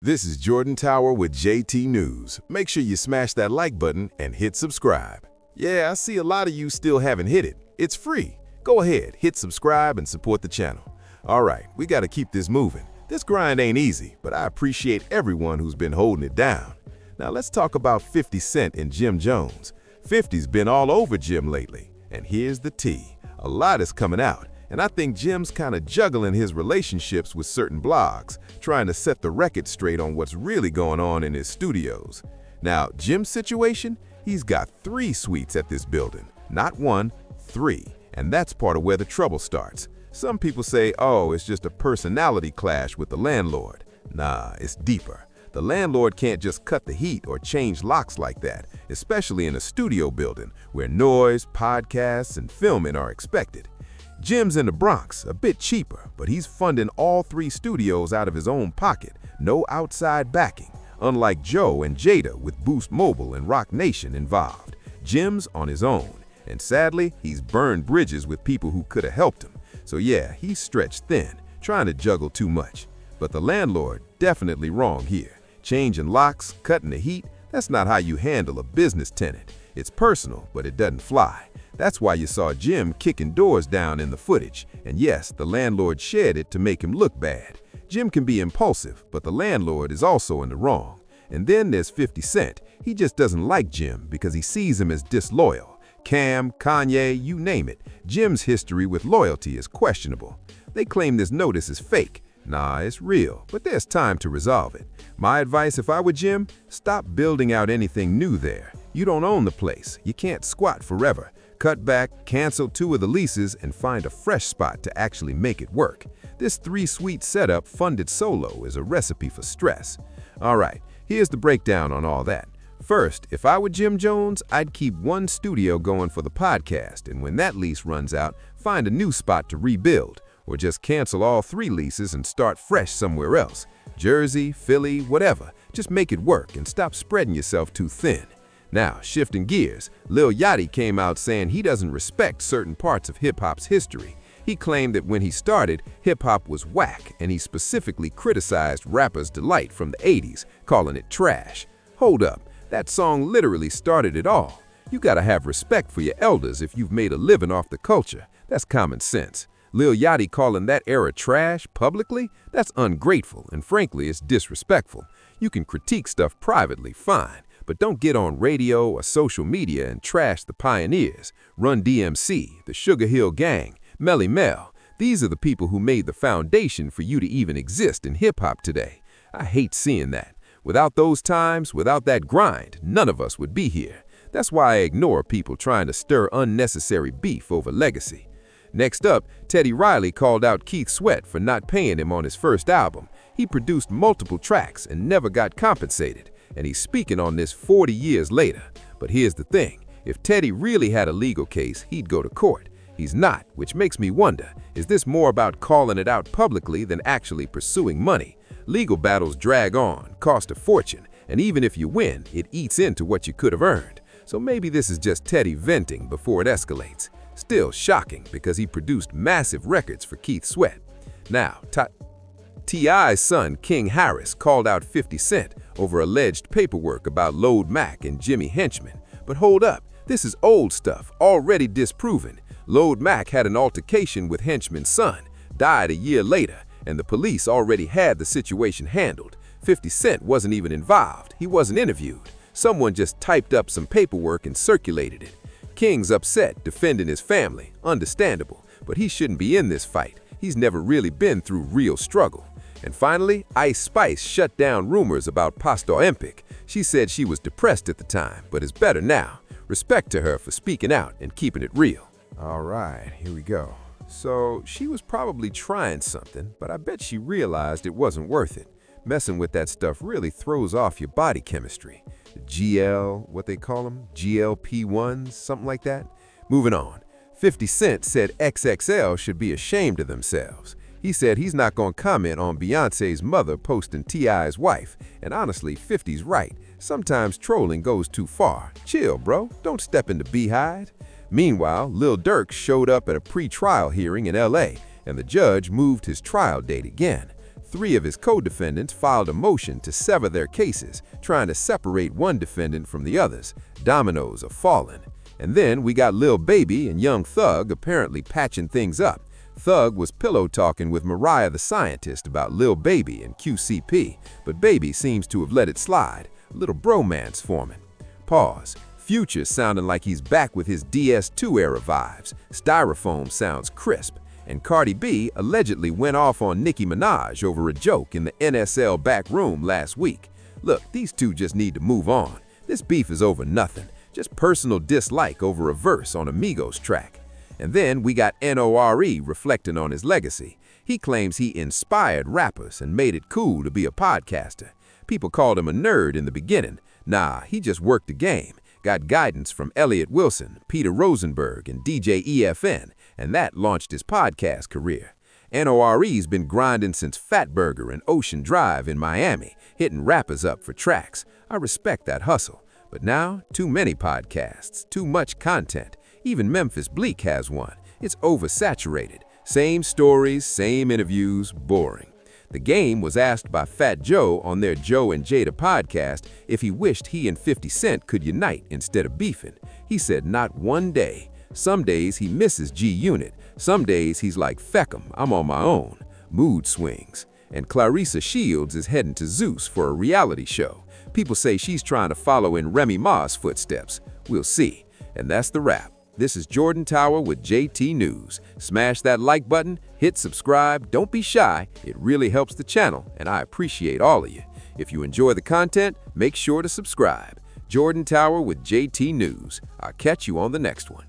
This is Jordan Tower with JT News. Make sure you smash that like button and hit subscribe. Yeah, I see a lot of you still haven't hit it. It's free. Go ahead, hit subscribe and support the channel. All right, we got to keep this moving. This grind ain't easy, but I appreciate everyone who's been holding it down. Now let's talk about 50 Cent and Jim Jones. 50's been all over Jim lately, and here's the tea. A lot is coming out, and I think Jim's kind of juggling his relationships with certain blogs, trying to set the record straight on what's really going on in his studios. Now, Jim's situation? He's got 3 suites at this building. Not 1, 3. And that's part of where the trouble starts. Some people say, oh, it's just a personality clash with the landlord. Nah, it's deeper. The landlord can't just cut the heat or change locks like that, especially in a studio building where noise, podcasts, and filming are expected. Jim's in the Bronx, a bit cheaper, but he's funding all 3 studios out of his own pocket, no outside backing, unlike Joe and Jada with Boost Mobile and Rock Nation involved. Jim's on his own, and sadly, he's burned bridges with people who could have helped him. So yeah, he's stretched thin, trying to juggle too much. But the landlord, definitely wrong here. Changing locks, cutting the heat, that's not how you handle a business tenant. It's personal, but it doesn't fly. That's why you saw Jim kicking doors down in the footage. And yes, the landlord shared it to make him look bad. Jim can be impulsive, but the landlord is also in the wrong. And then there's 50 Cent. He just doesn't like Jim because he sees him as disloyal. Cam, Kanye, you name it. Jim's history with loyalty is questionable. They claim this notice is fake. Nah, it's real, but there's time to resolve it. My advice if I were Jim, stop building out anything new there. You don't own the place. You can't squat forever. Cut back, cancel 2 of the leases, and find a fresh spot to actually make it work. This 3-suite setup funded solo is a recipe for stress. All right, here's the breakdown on all that. First, if I were Jim Jones, I'd keep 1 studio going for the podcast, and when that lease runs out, find a new spot to rebuild, or just cancel all 3 leases and start fresh somewhere else. Jersey, Philly, whatever. Just make it work and stop spreading yourself too thin. Now, shifting gears, Lil Yachty came out saying he doesn't respect certain parts of hip-hop's history. He claimed that when he started, hip-hop was whack, and he specifically criticized Rapper's Delight from the 80s, calling it trash. Hold up, that song literally started it all. You gotta have respect for your elders if you've made a living off the culture. That's common sense. Lil Yachty calling that era trash publicly? That's ungrateful, and frankly, it's disrespectful. You can critique stuff privately, fine. But don't get on radio or social media and trash the pioneers. Run DMC, the Sugar Hill Gang, Melly Mel. These are the people who made the foundation for you to even exist in hip-hop today. I hate seeing that. Without those times, without that grind, none of us would be here. That's why I ignore people trying to stir unnecessary beef over legacy. Next up, Teddy Riley called out Keith Sweat for not paying him on his first album. He produced multiple tracks and never got compensated. And he's speaking on this 40 years later. But here's the thing, if Teddy really had a legal case, he'd go to court. He's not, which makes me wonder, is this more about calling it out publicly than actually pursuing money? Legal battles drag on, cost a fortune, and even if you win, it eats into what you could have earned. So maybe this is just Teddy venting before it escalates. Still shocking because he produced massive records for Keith Sweat. Now, T.I.'s son, King Harris, called out 50 Cent over alleged paperwork about Lode Mac and Jimmy Henchman. But hold up, this is old stuff, already disproven. Lode Mac had an altercation with Henchman's son, died a year later, and the police already had the situation handled. 50 Cent wasn't even involved, he wasn't interviewed. Someone just typed up some paperwork and circulated it. King's upset, defending his family, understandable, but he shouldn't be in this fight. He's never really been through real struggle. And finally, Ice Spice shut down rumors about Pastor Empic. She said she was depressed at the time, but is better now. Respect to her for speaking out and keeping it real. All right, here we go. So she was probably trying something, but I bet she realized it wasn't worth it. Messing with that stuff really throws off your body chemistry. The GL, what they call them, GLP-1s, something like that. Moving on. 50 Cent said XXL should be ashamed of themselves. He said he's not going to comment on Beyoncé's mother posting T.I.'s wife. And honestly, 50's right. Sometimes trolling goes too far. Chill, bro. Don't step into Beehive. Meanwhile, Lil Durk showed up at a pre-trial hearing in L.A., and the judge moved his trial date again. 3 of his co-defendants filed a motion to sever their cases, trying to separate one defendant from the others. Dominoes are falling. And then we got Lil Baby and Young Thug apparently patching things up. Thug was pillow talking with Mariah the Scientist about Lil Baby and QCP, but Baby seems to have let it slide. A little bromance forming. Pause. Future sounding like he's back with his DS2 era vibes. Styrofoam sounds crisp. And Cardi B allegedly went off on Nicki Minaj over a joke in the NSL back room last week. Look, these two just need to move on. This beef is over nothing. Just personal dislike over a verse on a Migos track. And then we got NORE reflecting on his legacy. He claims he inspired rappers and made it cool to be a podcaster. People called him a nerd in the beginning. Nah, he just worked the game. Got guidance from Elliott Wilson, Peter Rosenberg, and DJ EFN, and that launched his podcast career. NORE's been grinding since Fatburger and Ocean Drive in Miami, hitting rappers up for tracks. I respect that hustle. But now, too many podcasts, too much content. Even Memphis Bleak has one. It's oversaturated. Same stories, same interviews, boring. The Game was asked by Fat Joe on their Joe and Jada podcast if he wished he and 50 Cent could unite instead of beefing. He said not one day. Some days he misses G-Unit. Some days he's like, feck 'em, I'm on my own. Mood swings. And Clarissa Shields is heading to Zeus for a reality show. People say she's trying to follow in Remy Ma's footsteps. We'll see. And that's the wrap. This is Jordan Tower with JT News. Smash that like button, hit subscribe, don't be shy. It really helps the channel, and I appreciate all of you. If you enjoy the content, make sure to subscribe. Jordan Tower with JT News. I'll catch you on the next one.